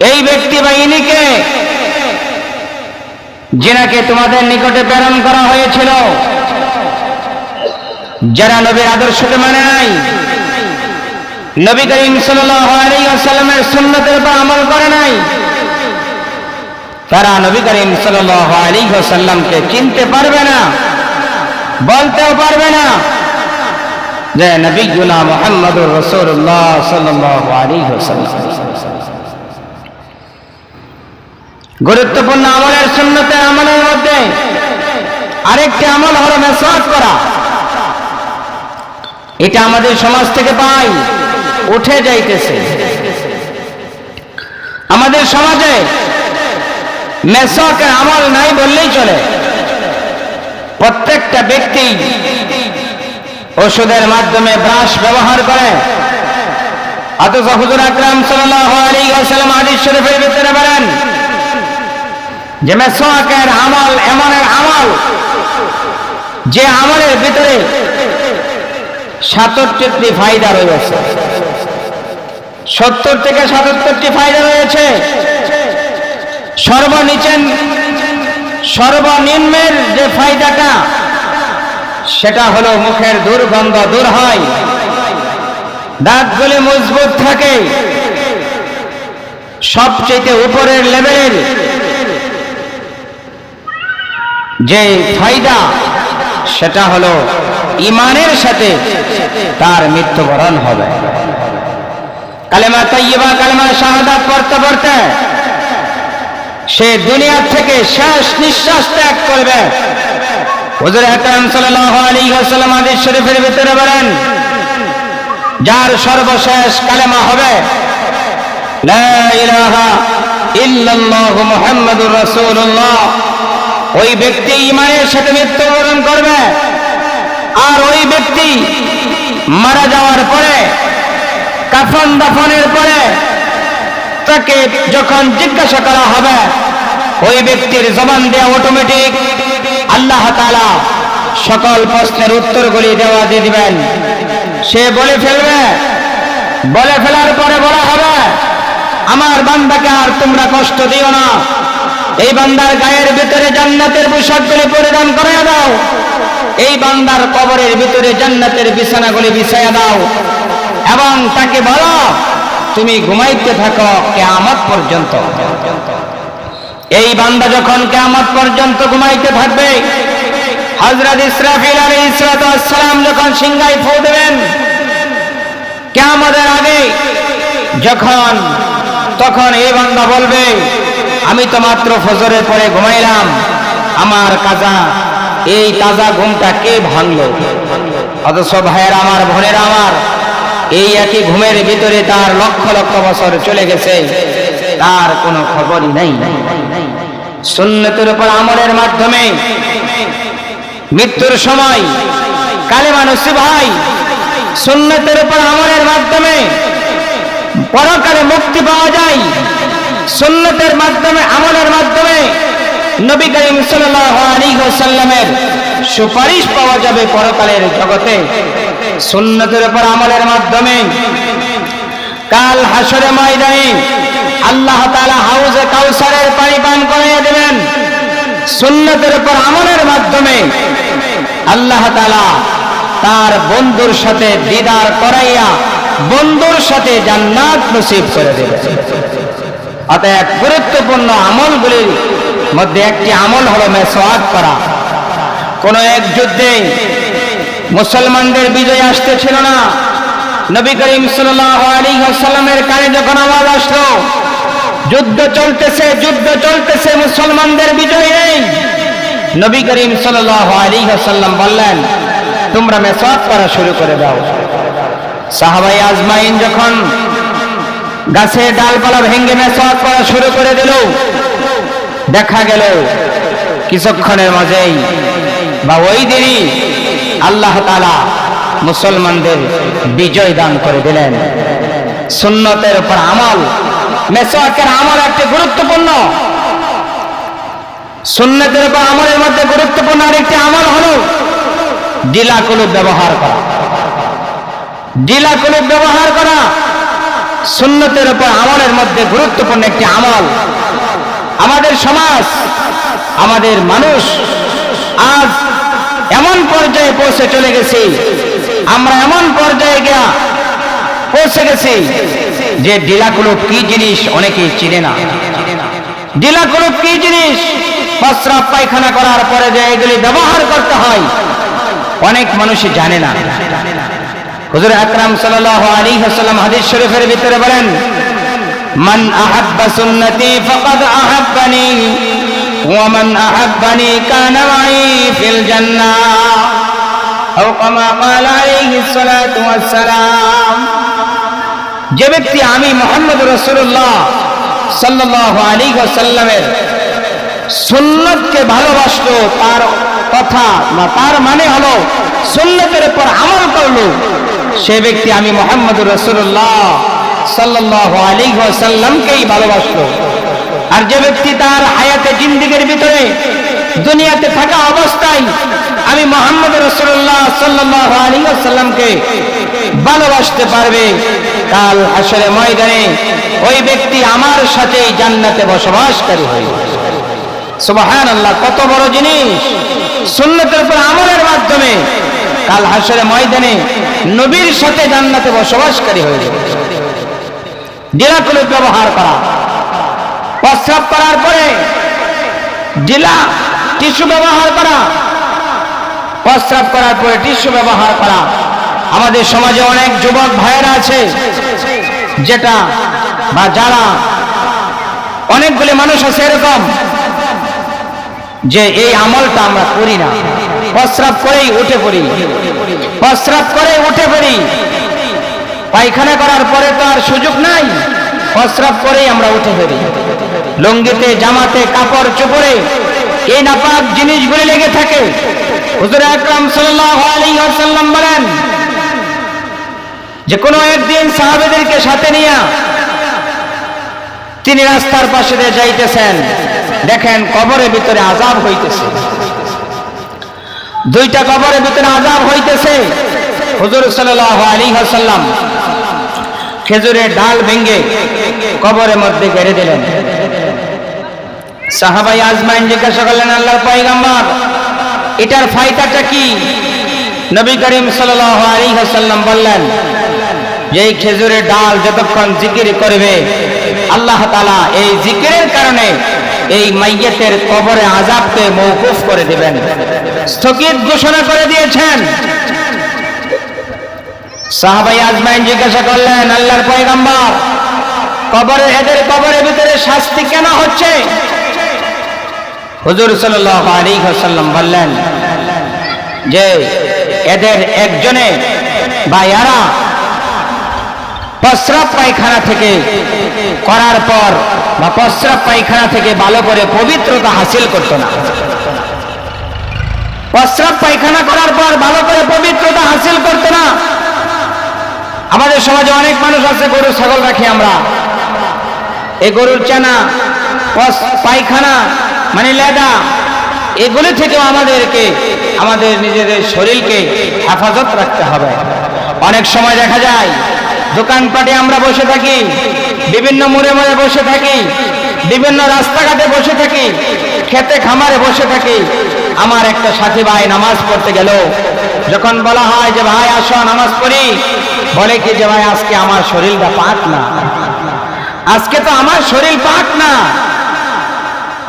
এই ব্যক্তি বা ইনিকে যিনাকে তোমাদের নিকটে প্রেরণ করা হয়েছিল, যারা নবীর আদর্শকে মানে নাই, নবী করিম সাল্লাল্লাহু আলাইহি ওয়াসাল্লামের সুন্নতের উপর আমল করে নাই, তারা নবী করিম সাল্লাল্লাহু আলাইহি ওয়াসাল্লামকে চিনতে পারবে না, বলতেও পারবে না যে নবিয়ুনা মুহাম্মদুর রাসূলুল্লাহ সাল্লাল্লাহু আলাইহি ওয়াসাল্লাম। গুরুত্বপূর্ণ আমলের সুন্নতের আমলের মধ্যে আরেকটি আমল হলো মিসওয়াক করা। এটা আমাদের সমাজ থেকে পাই, উঠে যাইতেছে। আমাদের সমাজে মিসওয়াকের আমল নাই বললেই চলে। প্রত্যেকটা ব্যক্তি ওষুধের মাধ্যমে ব্রাশ ব্যবহার করে, অথচ হুজুর আকরাম সাল্লাল্লাহু আলাইহি ওয়াসাল্লাম হাদিস শরীফের ভিতরে বলেন যে মিসওয়াকের আমল এমন এক আমল যে আমলের ভিতরে 77টি ফায়দা রয়েছে, 70 থেকে 77টি ফায়দা রয়েছে। সর্বনিম্নের যে ফায়দাটা সেটা হলো মুখের দুর্গন্ধ দূর হয়, দাঁতগুলি মজবুত থাকে। সবচেয়ে উপরের লেভেলের যে ফায়দা সেটা হলো ঈমানের সাথে তার মৃত্যুবরণ হবে। কালেমা তাইয়্যিবা, কালেমা শাহাদাত পড়তে পড়তে সে দুনিয়া থেকে শেষ নিঃশ্বাস ত্যাগ করবে। হুজুর আকরাম সাল্লাল্লাহু আলাইহি ওয়াসাল্লাম হাদিস শরীফের ভিতরে বলেন, যার সর্বশেষ কালেমা হবে লা ইলাহা ইল্লাল্লাহু মুহাম্মাদুর রাসূলুল্লাহ, ওই ব্যক্তি ঈমানের সাথে মৃত্যুবরণ করবে। আর ওই ব্যক্তি মারা যাওয়ার পরে, কাফন দাফনের পরে তাকে যখন জিজ্ঞাসা করা হবে, ওই ব্যক্তির জবান দিয়ে অটোমেটিক আল্লাহ তাআলা সকল প্রশ্নের উত্তরগুলি দিয়ে দিবেন। সে বলে ফেলবে, বলে ফেলার পরে বলা হবে, আমার বান্দাকে আর তোমরা কষ্ট দিও না, এই বান্দার গায়ের ভিতরে জান্নাতের পোশাকগুলি পরিধান করে দাও, এই বান্দার কবরের ভিতরে জান্নাতের বিছানাগুলি বিছাইয়া দাও, এবং তাকে বলো তুমি ঘুমাইতে থাকো কিয়ামত পর্যন্ত। এই বান্দা যখন কিয়ামত পর্যন্ত ঘুমাইতে থাকবে, হযরত ইসরাফিল আলাইহিস সালাম যখন সিংহায় ফু দেবেন কিয়ামতের আগে, তখন এই বান্দা বলবে, আমি তো মাত্র ফজরের পরে ঘুমাইলাম, আমার এই তাজা ঘুমটা কে ভাঙলো? অথচ ভাইয়ের আমার, বোনের আমার, এই একই ঘুমের ভিতরে তার লক্ষ লক্ষ বছর চলে গেছে, তার কোনো খবরই নাই। সুন্নতের উপর আমলের মাধ্যমে মৃত্যুর সময় কালেমা নসিব হয়। সুন্নতের উপর আমলের মাধ্যমে পরকালে মুক্তি পাওয়া যায়। সুন্নতের মাধ্যমে, আমলের মাধ্যমে নবী করিম সাল্লাল্লাহু আলাইহি ওয়াসাল্লামের সুপারিশ পাওয়া যাবে পরকালের জগতে। সুন্নতের উপর আমলের মাধ্যমে কাল হাসরের ময়দানে আল্লাহ তাআলা হাউজে কাউসারের পানি পান করাইয়া দেবেন। সুন্নতের উপর আমলের মাধ্যমে আল্লাহ তাআলা তার বন্ধুর সাথে দিদার করাইয়া বন্ধুর সাথে জান্নাত নসিব করে দেবেন। অতএব গুরুত্বপূর্ণ আমলগুলির মধ্যে একটি আমল হলো মিসওয়াক করা। কোন এক যুদ্ধে মুসলমানদের বিজয় আসতেছিল না, নবী করিম সাল্লাল্লাহু আলাইহি ওয়াসাল্লামের কানে যখন আওয়াজ আসলো যুদ্ধ চলতেছে, মুসলমানদের বিজয় নেই, নবী করিম সাল্লাল্লাহু আলাইহি ওয়াসাল্লাম বললেন, তোমরা মিসওয়াক করা শুরু করে দাও। সাহাবায়ে আজমাইন যখন গাছের ডালপালা ভেঙে মিসওয়াক করা শুরু করে দিল, দেখা গেল কিছুক্ষণের মাঝেই বা ওই দিনই আল্লাহ তাআলা মুসলমানদের বিজয় দান করে দিলেন। সুন্নতের উপর আমল, মিসওয়াকের আমল একটি গুরুত্বপূর্ণ। সুন্নতের উপর আমলের মধ্যে গুরুত্বপূর্ণ আরেকটি আমল হলো ডিলা কুলুপ ব্যবহার করা। ডিলা কুলুপ ব্যবহার করা সুন্নতের উপর আমলের মধ্যে গুরুত্বপূর্ণ একটি আমল। আমাদের সমাজ, আমাদের মানুষ আজ এমন পর্যায়ে পৌঁছে চলে গেছি, আমরা এমন পর্যায়ে গিয়া পৌঁছে গেছি যে ডিলাকুলুপ কি জিনিস অনেকেই চিনে না। ডিলাকুলুপ কি জিনিস, প্রস্রাব পায়খানা করার পরে যে এগুলি ব্যবহার করতে হয়, অনেক মানুষই জানে না। হুজুর আকরাম সাল্লাল্লাহু আলাইহি ওয়াসাল্লাম হাদিস শরীফের ভিতরে বলেন, মান আহাব্বা সুন্নতি ফাকাদ আহাব্বানি ওয়া মান আহাব্বানি কানা মাই ফিল জান্নাহ আও কামা ক্বালা আলাইহিস সালাতু ওয়াস সালাম। যে ব্যক্তি আমি মুহাম্মদ রাসূলুল্লাহ সাল্লাল্লাহু আলাইহি ওয়াসাল্লামের সুন্নতকে ভালোবাসলো, তার কথা বা তার মানে হলো সুন্নতের উপর আমল করলো, সে ব্যক্তি আমি মুহাম্মদ রাসূলুল্লাহ সাল্লাল্লাহু আলাইহি ওয়াসাল্লামকেই ভালোবাসলো। আর যে ব্যক্তি তার হায়াতে জিন্দেগির ভিতরে দুনিয়াতে থাকা অবস্থায় আমি মুহাম্মদ রাসূলুল্লাহ সাল্লাল্লাহু আলাইহি ওয়াসাল্লামকে ভালোবাসতে পারবে, কাল হাশরের ময়দানে ওই ব্যক্তি আমার সাথেই জান্নাতে বসবাসকারী হইবে। সুবহানাল্লাহ, কত বড় জিনিস! সুন্নতের উপর আমলের মাধ্যমে কাল হাশরের ময়দানে নবীর সাথে জান্নাতে বসবাসকারী হইবে। ডিলাকুলুপ ব্যবহার করা, প্রস্রাব করার পরে ডিলা টিস্যু ব্যবহার করা, প্রস্রাব করার পরে টিস্যু ব্যবহার করা। আমাদের সমাজে অনেক যুবক ভাইয়েরা আছে যেটা বা যারা, অনেকগুলি মানুষ আছে এরকম যে এই আমলটা আমরা করি না, প্রস্রাব করেই উঠে পড়ি, প্রস্রাব করে উঠে পড়ি, পায়খানা করার পরে তো আর সুযোগ নাই, প্রস্রাব করেই আমরা উঠে পড়ি। লুঙ্গিতে, জামাতে, কাপড় চোপড়ে এই নাপাক জিনিসগুলি লেগে থাকে। হুজুর আকরাম সাল্লাল্লাহু আলাইহি ওয়াসাল্লাম বলেন যে কোনো একদিন সাহাবীদেরকে সাথে নিয়ে তিনি রাস্তার পাশে দিয়ে যাইতেছেন, দেখেন কবরের ভিতরে আযাব হইতেছে, দুইটা কবরের ভিতরে আযাব হইতেছে। হুজুর সাল্লাল্লাহু আলাইহি ওয়াসাল্লাম খেজুরের ডাল ভেঙে কবরের মধ্যে গেড়ে দিলেন। সাহাবায়ে আজমাইন জিজ্ঞাসা করলেন, আল্লাহর পয়গম্বর, এটার ফায়দাটা কি? নবী করিম সাল্লাল্লাহু আলাইহি ওয়াসাল্লাম বললেন যে এই খেজুরের ডাল যতক্ষণ জিকির করবে আল্লাহ তাআলা এই জিকিরের কারণে এই মাইয়িতের কবরে আযাবকে মওকুফ করে দিবেন, স্থগিত ঘোষণা করে দিয়েছেন। সাহাবায়ে আজমাইন জিজ্ঞাসা করলেন, আল্লাহর পয়গম্বর, কবরে এদের কবরের ভিতরে শাস্তি কেন হচ্ছে? হুজুর সাল্লাল্লাহু আলাইহি ওয়াসাল্লাম বললেন যে এদের একজনে বা এরা প্রস্রাব পায়খানা থেকে করার পর বা প্রস্রাব পায়খানা থেকে ভালো করে পবিত্রতা হাসিল করত না। প্রস্রাব পায়খানা করার পর ভালো করে পবিত্রতা হাসিল করত না। আমাদের সমাজে অনেক মানুষ আছে, গরু ছাগল রাখি আমরা, এই গরুর চানা, পায়খানা মানে লেদা, এগুলি থেকেও আমাদেরকে আমাদের নিজেদের শরীরকে হেফাজত রাখতে হবে। অনেক সময় দেখা যায় দোকানপাটে আমরা বসে থাকি, বিভিন্ন মোড়ে মোড়ে বসে থাকি, বিভিন্ন রাস্তাঘাটে বসে থাকি, খেতে খামারে বসে থাকি। আমার একটা সাথী ভাই নামাজ পড়তে গেল, যখন বলা হয় যে ভাই আসো নামাজ পড়ি, বলে কি যে ভাই আজকে আমার শরীরটা পাক না, আজকে তো আমার শরীর পাক না।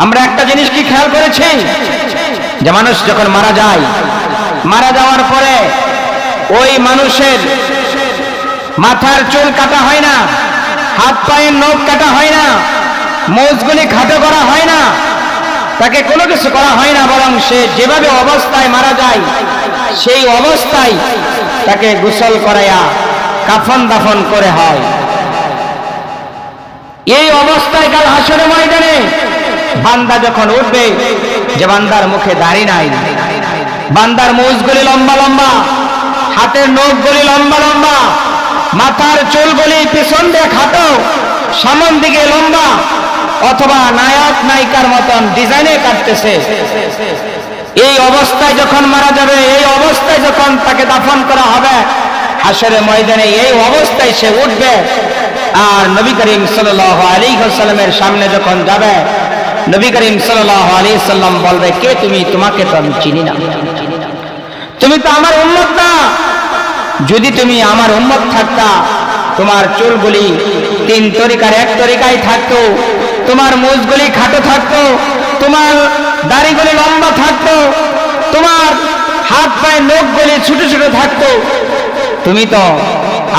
আমরা একটা জিনিস কি খেয়াল করেছি যে মানুষ যখন মারা যায়, মারা যাওয়ার পরে ওই মানুষের মাথার চুল কাটা হয় না, হাত পায়ের নখ কাটা হয় না, মোজগুলি খাটো করা হয় না, তাকে কোনো কিছু করা হয় না, বরং সে যেভাবে অবস্থায় মারা যায় সেই অবস্থায় তাকে গোসল করাইয়া কাফন দাফন করে হয়। এই অবস্থায় কাল হাসরের ময়দানে বান্দা যখন উঠবে, যে বান্দার মুখে দাড়ি নাই, বান্দার মোজগুলি লম্বা লম্বা, হাতের নখগুলি লম্বা লম্বা, মাথার চুলগুলি পিছন দিয়ে খাটো, সামন দিকে লম্বা, অথবা নায়ক নায়িকার মতন ডিজাইনে কাটতেছে, এই অবস্থায় যখন মারা যাবে, এই অবস্থায় যখন তাকে দাফন করা হবে, হাশরের ময়দানে এই অবস্থায় সে উঠবে, আর নবী করিম সাল্লাল্লাহু আলাইহি ওয়াসাল্লামের সামনে যখন যাবে, নবী করিম সাল্লাল্লাহু আলাইহি সাল্লাম বলবে, কে তুমি? তোমাকে তো আমি চিনি না, তুমি তো আমার উম্মত না। যদি তুমি আমার উম্মত থাকতা, তোমার চুলগুলি 3 তরিকার 1 তরিকায় থাকতো, তোমার মুছগুলি খাটো থাকতো, তোমার দাড়িগুলি লম্বা থাকতো, তোমার হাত পায়ের নখগুলি ছোট ছোট থাকতো। তুমি তো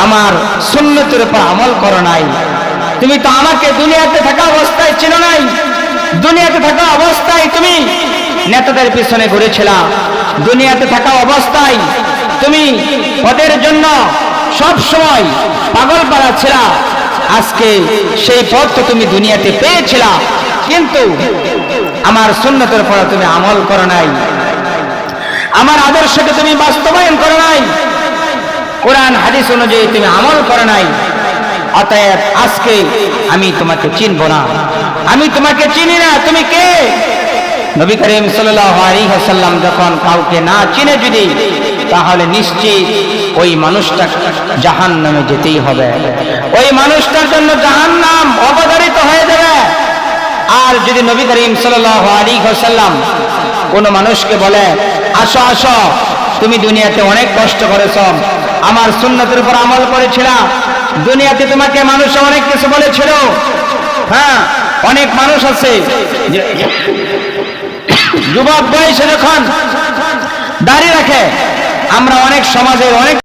আমার সুন্নতের উপর আমল করো নাই, তুমি তো আমাকে দুনিয়াতে থাকা অবস্থায় চিনো নাই। দুনিয়াতে থাকা অবস্থায় তুমি নেতাদের পিছনে ঘুরেছিলা, দুনিয়াতে থাকা অবস্থায় তুমি ওদের জন্য সব সময় পাগল পাড়া ছিলা। আজকে সেই পথ তো তুমি দুনিয়াতে পেয়েছিলা, কিন্তু আমার সুন্নতের উপর তুমি আমল করো নাই, আমার আদর্শকে তুমি বাস্তবায়ন করো নাই, কোরআন হাদিস অনুযায়ী তুমি আমল করো নাই। অতএব আজকে আমি তোমাকে চিনব না, আমি তোমাকে চিনি না, তুমি কে? নবী করিম সাল্লাল্লাহু আলাইহি ওয়াসাল্লাম যখন কাউকে না চিনে যদি, তাহলে নিশ্চিত ওই মানুষটা জাহান্নামে যেতেই হবে, ওই মানুষটার জন্য জাহান্নাম অবধারিত হয়ে যাবে। আর যদি নবী করিম সাল্লাল্লাহু আলাইহি ওয়াসাল্লাম কোনো মানুষকে বলে, আসো আসো, তুমি দুনিয়াতে অনেক কষ্ট করেছ, আমার সুন্নতের উপর আমল করেছিল, দুনিয়াতে তোমাকে মানুষ অনেক কিছু বলেছিল, হ্যাঁ অনেক মানুষ আছে যুবক বয়সে যখন দাড়ি রাখে, আমরা অনেক সমাজের অনেক